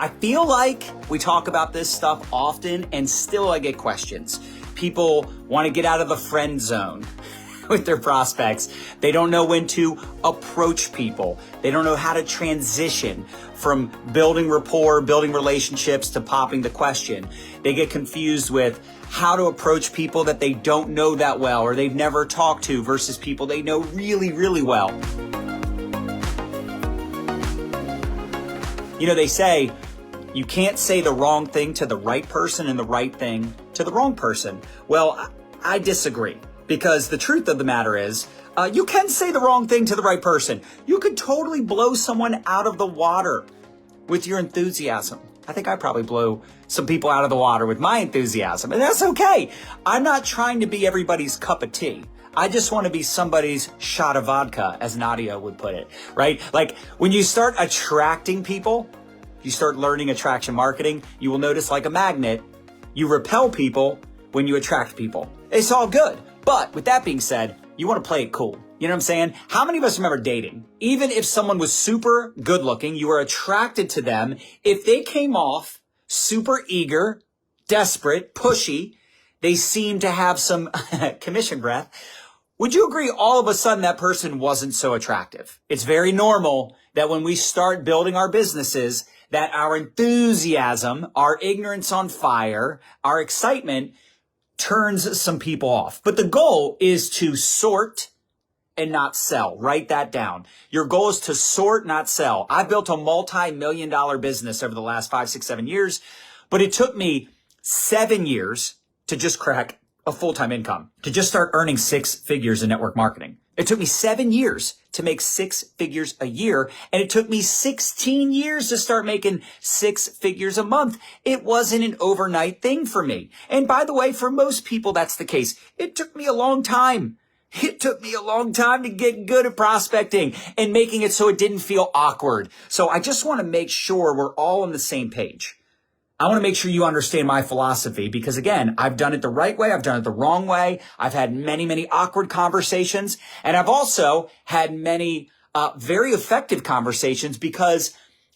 I feel like we talk about this stuff often and still I get questions. People want to get out of the friend zone with their prospects. They don't know when to approach people. They don't know how to transition from building rapport, building relationships to popping the question. They get confused with how to approach people that they don't know that well or they've never talked to versus people they know really, really well. You know, they say you can't say the wrong thing to the right person and the right thing to the wrong person. Well, I disagree, because the truth of the matter is you can say the wrong thing to the right person. You could totally blow someone out of the water with your enthusiasm. I think I probably blow some people out of the water with my enthusiasm, and that's okay. I'm not trying to be everybody's cup of tea. I just want to be somebody's shot of vodka, as Nadya would put it, right? Like when you start attracting people, you start learning attraction marketing, you will notice like a magnet, you repel people when you attract people. It's all good. But with that being said, you want to play it cool. You know what I'm saying? How many of us remember dating? Even if someone was super good looking, you were attracted to them. If they came off super eager, desperate, pushy, they seemed to have some commission breath. Would you agree all of a sudden that person wasn't so attractive? It's very normal that when we start building our businesses, that our enthusiasm, our ignorance on fire, our excitement turns some people off. But the goal is to sort and not sell. Write that down. Your goal is to sort, not sell. I've built a multi-million-dollar business over the last 5, 6, 7 years, but it took me 7 years to just crack a full-time income, to just start earning 6 figures in network marketing. It took me 7 years to make 6 figures a year, and it took me 16 years to start making 6 figures a month. It wasn't an overnight thing for me. And by the way, for most people, that's the case. It took me a long time. It took me a long time to get good at prospecting and making it so it didn't feel awkward. So I just want to make sure we're all on the same page. I want to make sure you understand my philosophy because, again, I've done it the right way. I've done it the wrong way. I've had many, many awkward conversations. And I've also had many very effective conversations because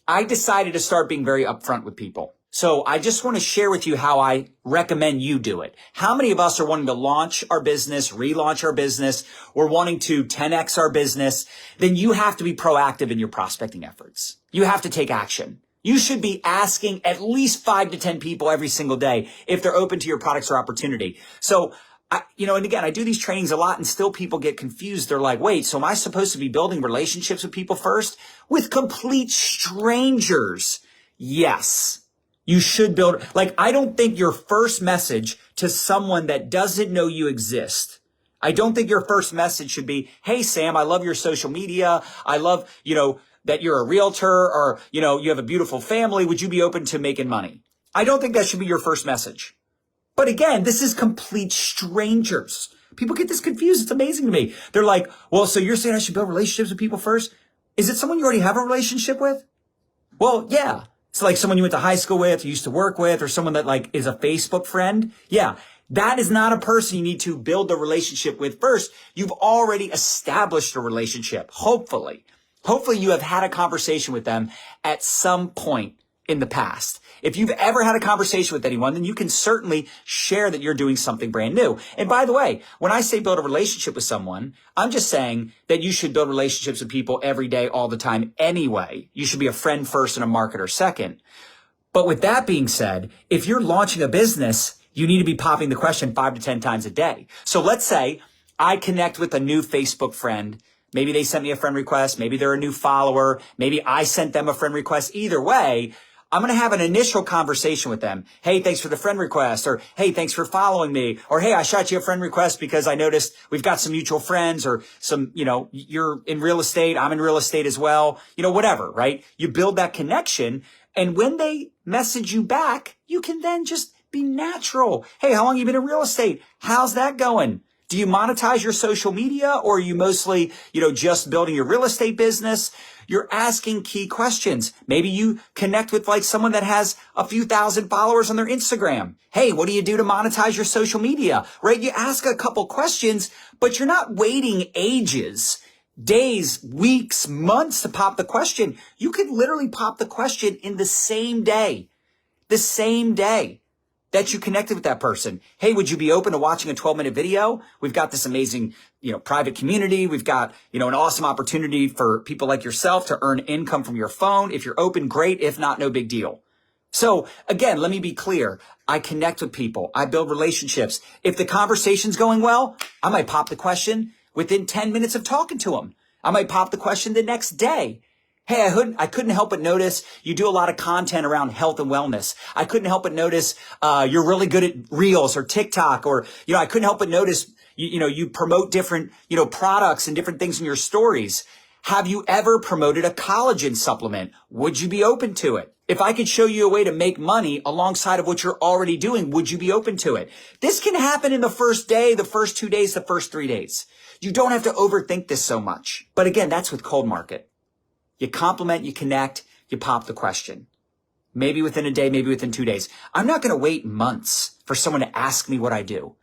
I decided to start being very upfront with people. So I just want to share with you how I recommend you do it. How many of us are wanting to launch our business, relaunch our business, or wanting to 10x our business? Then you have to be proactive in your prospecting efforts. You have to take action. You should be asking at least 5 to 10 people every single day if they're open to your products or opportunity. So, and again, I do these trainings a lot and still people get confused. They're like, wait, so am I supposed to be building relationships with people first? With complete strangers? Yes. You should build, I don't think your first message to someone that doesn't know you exist, I don't think your first message should be, hey, Sam, I love your social media. I love, that you're a realtor or, you have a beautiful family. Would you be open to making money? I don't think that should be your first message. But again, this is complete strangers. People get this confused. It's amazing to me. They're like, well, so you're saying I should build relationships with people first? Is it someone you already have a relationship with? Well, yeah. It's like someone you went to high school with, you used to work with, or someone that is a Facebook friend. Yeah. That is not a person you need to build a relationship with first. You've already established a relationship. Hopefully you have had a conversation with them at some point in the past. If you've ever had a conversation with anyone, then you can certainly share that you're doing something brand new. And by the way, when I say build a relationship with someone, I'm just saying that you should build relationships with people every day, all the time anyway. You should be a friend first and a marketer second. But with that being said, if you're launching a business, you need to be popping the question 5 to 10 times a day. So let's say I connect with a new Facebook friend. Maybe they sent me a friend request. Maybe they're a new follower. Maybe I sent them a friend request. Either way, I'm going to have an initial conversation with them. Hey, thanks for the friend request. Or, hey, thanks for following me. Or, hey, I shot you a friend request because I noticed we've got some mutual friends or some, you're in real estate. I'm in real estate as well. Whatever, right? You build that connection. And when they message you back, you can then just be natural. Hey, how long have you been in real estate? How's that going? Do you monetize your social media or are you mostly, just building your real estate business? You're asking key questions. Maybe you connect with someone that has a few thousand followers on their Instagram. Hey, what do you do to monetize your social media? Right? You ask a couple questions, but you're not waiting ages days, weeks, months to pop the question. You could literally pop the question in the same day that you connected with that person. Hey, would you be open to watching a 12-minute video? We've got this amazing, private community. We've got, an awesome opportunity for people like yourself to earn income from your phone. If you're open, great. If not, no big deal. So again, let me be clear. I connect with people. I build relationships. If the conversation's going well, I might pop the question within 10 minutes of talking to them. I might pop the question the next day. Hey, I couldn't help but notice you do a lot of content around health and wellness. I couldn't help but notice you're really good at Reels or TikTok, or I couldn't help but notice you promote different products and different things in your stories. Have you ever promoted a collagen supplement? Would you be open to it? If I could show you a way to make money alongside of what you're already doing, would you be open to it? This can happen in the first day, the first 2 days, the first 3 days. You don't have to overthink this so much. But again, that's with cold market. You compliment, you connect, you pop the question. Maybe within a day, maybe within 2 days. I'm not going to wait months for someone to ask me what I do.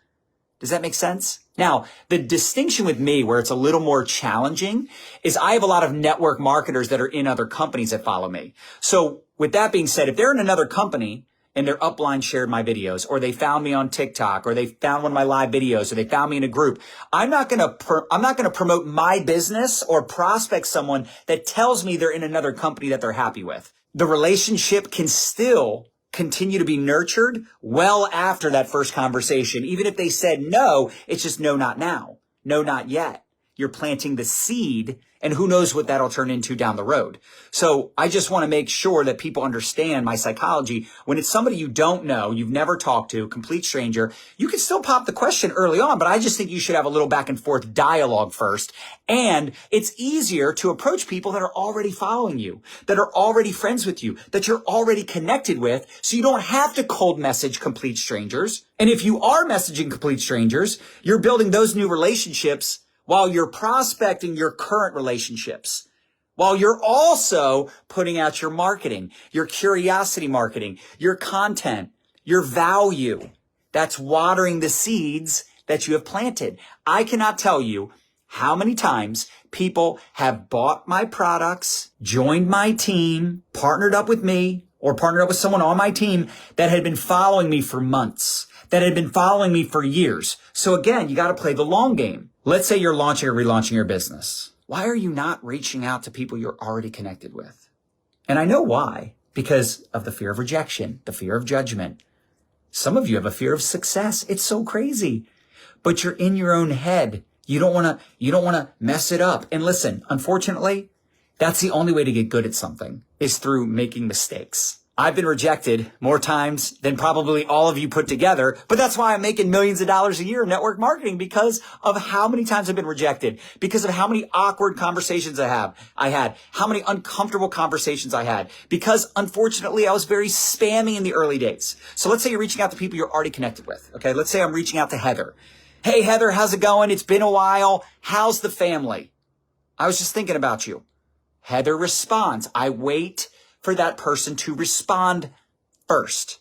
Does that make sense? Now, the distinction with me where it's a little more challenging is I have a lot of network marketers that are in other companies that follow me. So with that being said, if they're in another company and their upline shared my videos, or they found me on TikTok, or they found one of my live videos, or they found me in a group, I'm not going to promote my business or prospect someone that tells me they're in another company that they're happy with. The relationship can still continue to be nurtured well after that first conversation. Even if they said no, it's just no, not now. No, not yet. You're planting the seed, and who knows what that'll turn into down the road. So I just want to make sure that people understand my psychology. When it's somebody you don't know, you've never talked to, complete stranger, you can still pop the question early on, but I just think you should have a little back and forth dialogue first. And it's easier to approach people that are already following you, that are already friends with you, that you're already connected with, so you don't have to cold message complete strangers. And if you are messaging complete strangers, you're building those new relationships while you're prospecting your current relationships, while you're also putting out your marketing, your curiosity marketing, your content, your value. That's watering the seeds that you have planted. I cannot tell you how many times people have bought my products, joined my team, partnered up with me, or partnered up with someone on my team that had been following me for months, that had been following me for years. So again, you got to play the long game. Let's say you're launching or relaunching your business. Why are you not reaching out to people you're already connected with? And I know why. Because of the fear of rejection, the fear of judgment. Some of you have a fear of success. It's so crazy. But you're in your own head. You don't want to mess it up. And listen, unfortunately, that's the only way to get good at something, is through making mistakes. I've been rejected more times than probably all of you put together, but that's why I'm making millions of dollars a year in network marketing, because of how many times I've been rejected, because of how many awkward conversations I had, how many uncomfortable conversations I had, because unfortunately I was very spammy in the early days. So let's say you're reaching out to people you're already connected with. Okay. Let's say I'm reaching out to Heather. Hey, Heather, how's it going? It's been a while. How's the family? I was just thinking about you. Heather responds. I wait for that person to respond first.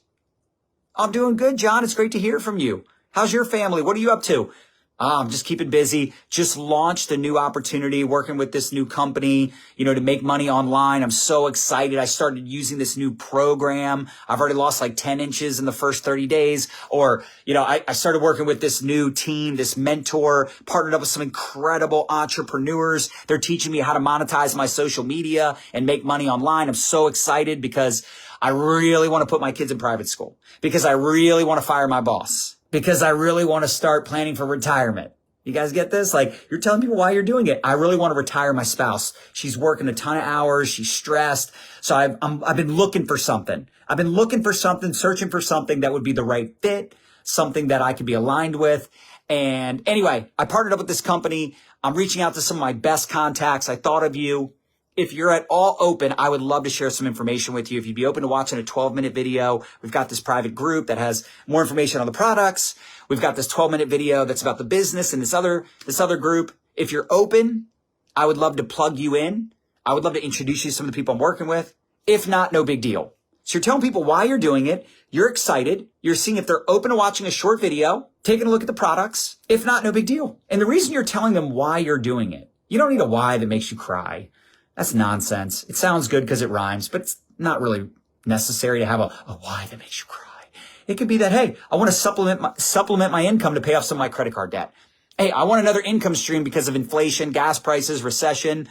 I'm doing good, John. It's great to hear from you. How's your family? What are you up to? I'm just keeping busy. Just launched a new opportunity working with this new company, to make money online. I'm so excited. I started using this new program. I've already lost like 10 inches in the first 30 days. Or, I started working with this new team, this mentor, partnered up with some incredible entrepreneurs. They're teaching me how to monetize my social media and make money online. I'm so excited because I really want to put my kids in private school, because I really want to fire my boss, because I really want to start planning for retirement. You guys get this? Like, you're telling people why you're doing it. I really want to retire my spouse. She's working a ton of hours. She's stressed. So I've been looking for something. I've been looking for something, searching for something that would be the right fit, something that I could be aligned with. And anyway, I partnered up with this company. I'm reaching out to some of my best contacts. I thought of you. If you're at all open, I would love to share some information with you. If you'd be open to watching a 12-minute video, we've got this private group that has more information on the products. We've got this 12-minute video that's about the business and this other group. If you're open, I would love to plug you in. I would love to introduce you to some of the people I'm working with. If not, no big deal. So you're telling people why you're doing it. You're excited. You're seeing if they're open to watching a short video, taking a look at the products. If not, no big deal. And the reason you're telling them why you're doing it, You don't need a why that makes you cry. That's nonsense. It sounds good because it rhymes, but it's not really necessary to have a why that makes you cry. It could be that, hey, I want to supplement my income to pay off some of my credit card debt. Hey, I want another income stream because of inflation, gas prices, recession,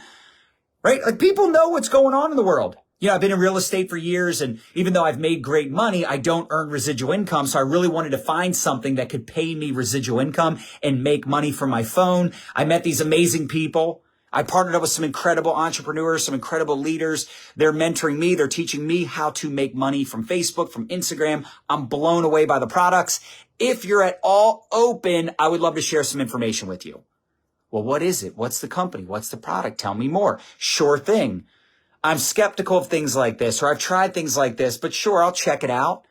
right? Like, people know what's going on in the world. You know, I've been in real estate for years, and even though I've made great money, I don't earn residual income. So I really wanted to find something that could pay me residual income and make money from my phone. I met these amazing people. I partnered up with some incredible entrepreneurs, some incredible leaders. They're mentoring me. They're teaching me how to make money from Facebook, from Instagram. I'm blown away by the products. If you're at all open, I would love to share some information with you. Well, what is it? What's the company? What's the product? Tell me more. Sure thing. I'm skeptical of things like this, or I've tried things like this, but sure, I'll check it out.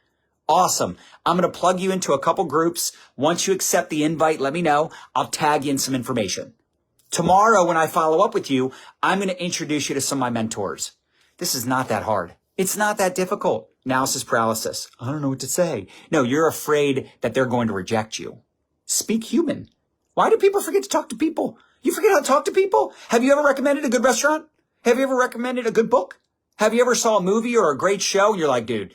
Awesome. I'm going to plug you into a couple groups. Once you accept the invite, let me know. I'll tag you in some information. Tomorrow, when I follow up with you, I'm going to introduce you to some of my mentors. This is not that hard. It's not that difficult. Analysis paralysis. I don't know what to say. No, you're afraid that they're going to reject you. Speak human. Why do people forget to talk to people? You forget how to talk to people? Have you ever recommended a good restaurant? Have you ever recommended a good book? Have you ever saw a movie or a great show and you're like, dude,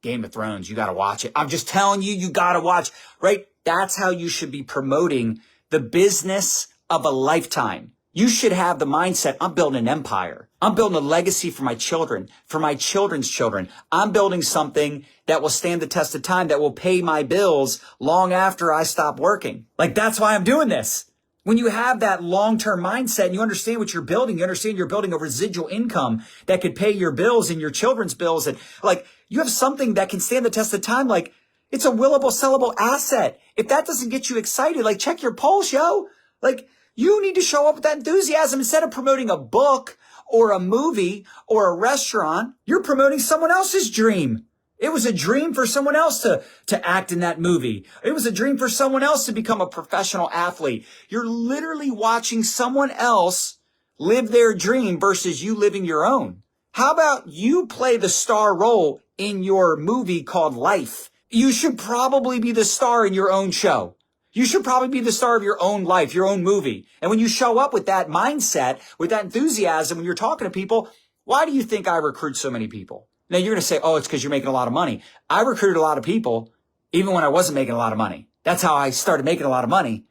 Game of Thrones, you got to watch it. I'm just telling you, you got to watch, right? That's how you should be promoting the business of a lifetime. You should have the mindset, I'm building an empire. I'm building a legacy for my children, for my children's children. I'm building something that will stand the test of time, that will pay my bills long after I stop working. Like, that's why I'm doing this. When you have that long-term mindset and you understand what you're building, you understand you're building a residual income that could pay your bills and your children's bills. And like, you have something that can stand the test of time. Like, it's a willable, sellable asset. If that doesn't get you excited, like, check your pulse, yo. Like, you need to show up with that enthusiasm. Instead of promoting a book or a movie or a restaurant, you're promoting someone else's dream. It was a dream for someone else to act in that movie. It was a dream for someone else to become a professional athlete. You're literally watching someone else live their dream versus you living your own. How about you play the star role in your movie called Life? You should probably be the star in your own show. You should probably be the star of your own life, your own movie. And when you show up with that mindset, with that enthusiasm, when you're talking to people, why do you think I recruit so many people? Now, you're going to say, oh, it's because you're making a lot of money. I recruited a lot of people even when I wasn't making a lot of money. That's how I started making a lot of money.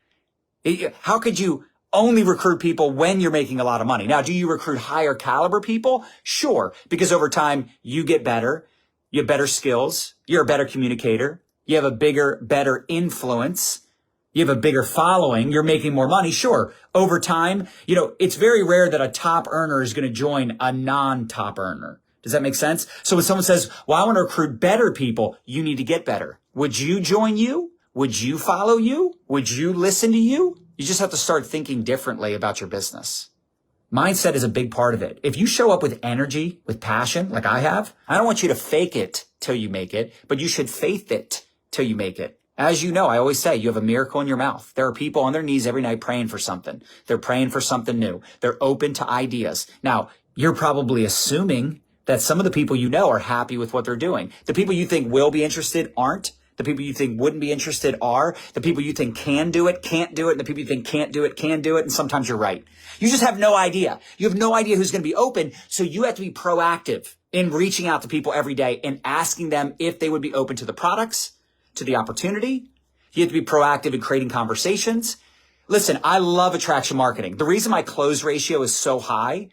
How could you only recruit people when you're making a lot of money? Now, do you recruit higher caliber people? Sure, because over time, you get better. You have better skills. You're a better communicator. You have a bigger, better influence. You have a bigger following. You're making more money. Sure. Over time, it's very rare that a top earner is going to join a non-top earner. Does that make sense? So when someone says, well, I want to recruit better people, you need to get better. Would you join you? Would you follow you? Would you listen to you? You just have to start thinking differently about your business. Mindset is a big part of it. If you show up with energy, with passion, like I have, I don't want you to fake it till you make it, but you should faith it till you make it. As you know, I always say, you have a miracle in your mouth. There are people on their knees every night praying for something. They're praying for something new. They're open to ideas. Now, you're probably assuming that some of the people you know are happy with what they're doing. The people you think will be interested aren't. The people you think wouldn't be interested are. The people you think can do it, can't do it. And the people you think can't do it, can do it. And sometimes you're right. You just have no idea. You have no idea who's going to be open. So you have to be proactive in reaching out to people every day and asking them if they would be open to the products, to the opportunity. You have to be proactive in creating conversations. Listen, I love attraction marketing. The reason my close ratio is so high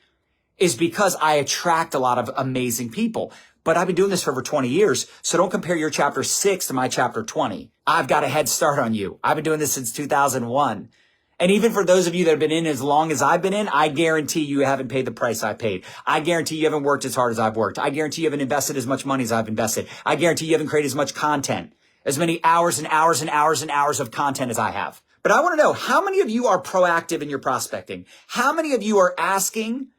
is because I attract a lot of amazing people. But I've been doing this for over 20 years, so don't compare your chapter 6 to my chapter 20. I've got a head start on you. I've been doing this since 2001. And even for those of you that have been in as long as I've been in, I guarantee you haven't paid the price I paid. I guarantee you haven't worked as hard as I've worked. I guarantee you haven't invested as much money as I've invested. I guarantee you haven't created as much content, as many hours and hours and hours and hours of content as I have. But I want to know, how many of you are proactive in your prospecting? How many of you are asking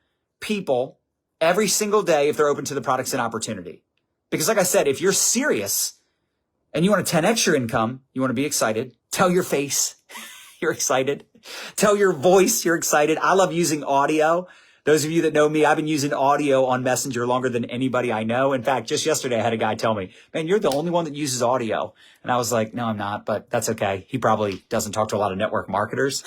people every single day if they're open to the products and opportunity? Because like I said, if you're serious and you want to 10x your income, you want to be excited, tell your face you're excited, tell your voice you're excited. I love using audio. Those of you that know me, I've been using audio on Messenger longer than anybody I know. In fact, just yesterday, I had a guy tell me, man, you're the only one that uses audio. And I was like, no, I'm not, but that's okay. He probably doesn't talk to a lot of network marketers.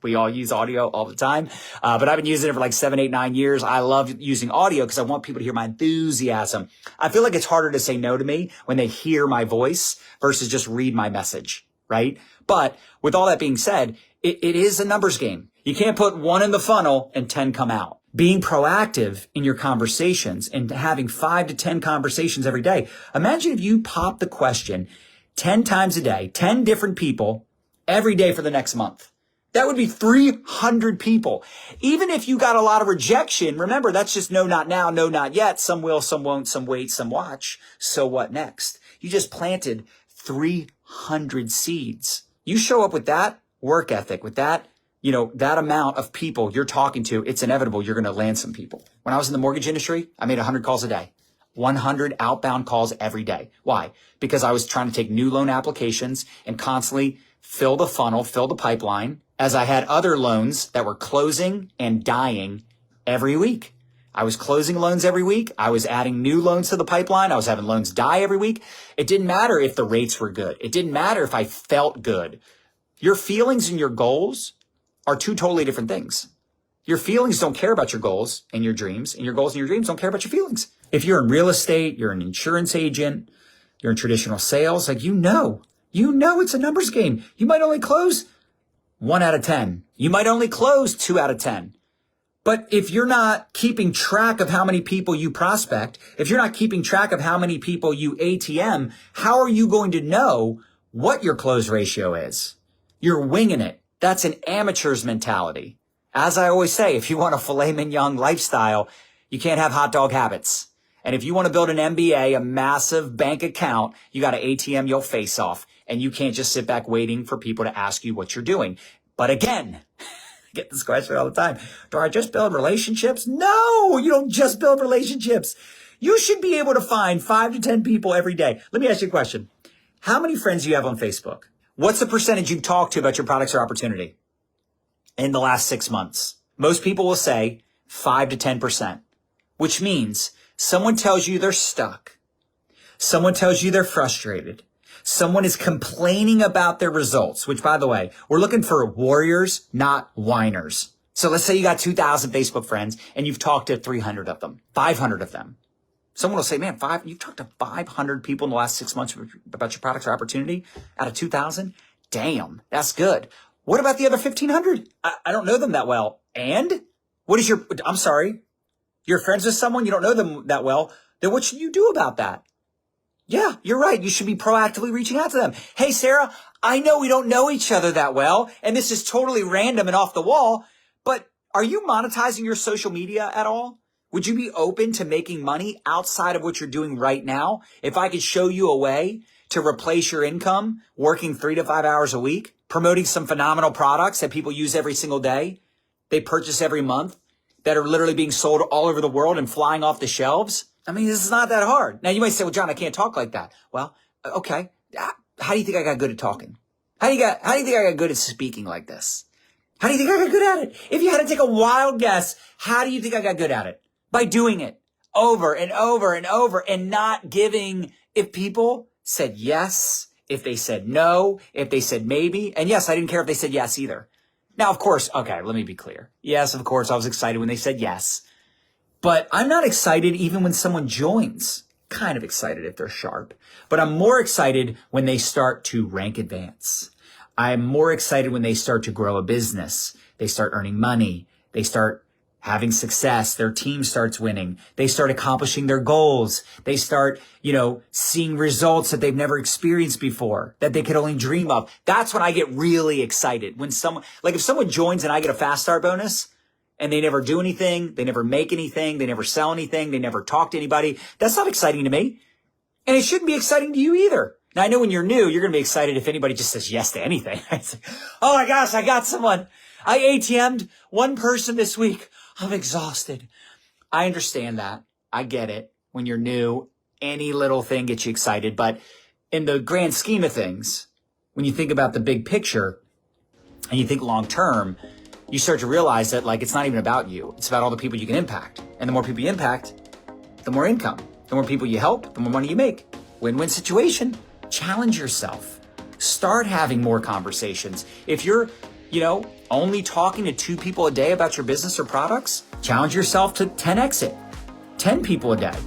We all use audio all the time. But I've been using it for like 7, 8, 9 years. I love using audio because I want people to hear my enthusiasm. I feel like it's harder to say no to me when they hear my voice versus just read my message, right? But with all that being said, it is a numbers game. You can't put 1 in the funnel and 10 come out. Being proactive in your conversations and having 5 to 10 conversations every day. Imagine if you pop the question 10 times a day, 10 different people every day for the next month. That would be 300 people. Even if you got a lot of rejection, remember, that's just no, not now, no, not yet. Some will, some won't, some wait, some watch. So what next? You just planted 300 seeds. You show up with that work ethic, with that, that amount of people you're talking to, it's inevitable you're going to land some people. When I was in the mortgage industry, I made 100 calls a day, 100 outbound calls every day. Why? Because I was trying to take new loan applications and constantly fill the funnel, fill the pipeline, as I had other loans that were closing and dying every week. I was closing loans every week. I was adding new loans to the pipeline. I was having loans die every week. It didn't matter if the rates were good. It didn't matter if I felt good. Your feelings and your goals are 2 totally different things. Your feelings don't care about your goals and your dreams, and your goals and your dreams don't care about your feelings. If you're in real estate, you're an insurance agent, you're in traditional sales, you know it's a numbers game. You might only close 1 out of 10. You might only close 2 out of 10. But if you're not keeping track of how many people you prospect, if you're not keeping track of how many people you ATM, how are you going to know what your close ratio is? You're winging it. That's an amateur's mentality. As I always say, if you want a filet mignon lifestyle, you can't have hot dog habits. And if you want to build an MBA, a massive bank account, you got to ATM your face off. And you can't just sit back waiting for people to ask you what you're doing. But again, I get this question all the time. Do I just build relationships? No, you don't just build relationships. You should be able to find 5 to 10 people every day. Let me ask you a question. How many friends do you have on Facebook? What's the percentage you've talked to about your products or opportunity in the last 6 months? Most people will say 5 to 10%, which means someone tells you they're stuck. Someone tells you they're frustrated. Someone is complaining about their results, which, by the way, we're looking for warriors, not whiners. So let's say you got 2,000 Facebook friends and you've talked to 300 of them, 500 of them. Someone will say, man, you've talked to 500 people in the last 6 months about your products or opportunity out of 2,000? Damn, that's good. What about the other 1,500? I don't know them that well. And what is I'm sorry, you're friends with someone, you don't know them that well. Then what should you do about that? Yeah, you're right. You should be proactively reaching out to them. Hey, Sarah, I know we don't know each other that well, and this is totally random and off the wall, but are you monetizing your social media at all? Would you be open to making money outside of what you're doing right now? If I could show you a way to replace your income working 3 to 5 hours a week, promoting some phenomenal products that people use every single day, they purchase every month, that are literally being sold all over the world and flying off the shelves. I mean, this is not that hard. Now you might say, well, John, I can't talk like that. Well, okay. How do you think I got good at talking? How do you think I got good at speaking like this? How do you think I got good at it? If you had to take a wild guess, how do you think I got good at it? By doing it over and over and over and not giving. If people said yes, if they said no, if they said maybe, and yes, I didn't care if they said yes either. Now, of course, okay, let me be clear. Yes, of course, I was excited when they said yes. But I'm not excited even when someone joins. Kind of excited if they're sharp. But I'm more excited when they start to rank advance. I'm more excited when they start to grow a business. They start earning money. They start having success. Their team starts winning. They start accomplishing their goals. They start, seeing results that they've never experienced before, that they could only dream of. That's when I get really excited. When if someone joins and I get a fast start bonus and they never do anything, they never make anything, they never sell anything, they never talk to anybody, that's not exciting to me. And it shouldn't be exciting to you either. Now, I know when you're new, you're going to be excited if anybody just says yes to anything. It's like, oh my gosh, I got someone. I ATM'd one person this week. I'm exhausted. I understand that. I get it. When you're new, any little thing gets you excited. But in the grand scheme of things, when you think about the big picture and you think long term, you start to realize that like it's not even about you. It's about all the people you can impact. And the more people you impact, the more income. The more people you help, the more money you make. Win-win situation. Challenge yourself. Start having more conversations. If you're, only talking to 2 people a day about your business or products, challenge yourself to 10x it. 10 people a day.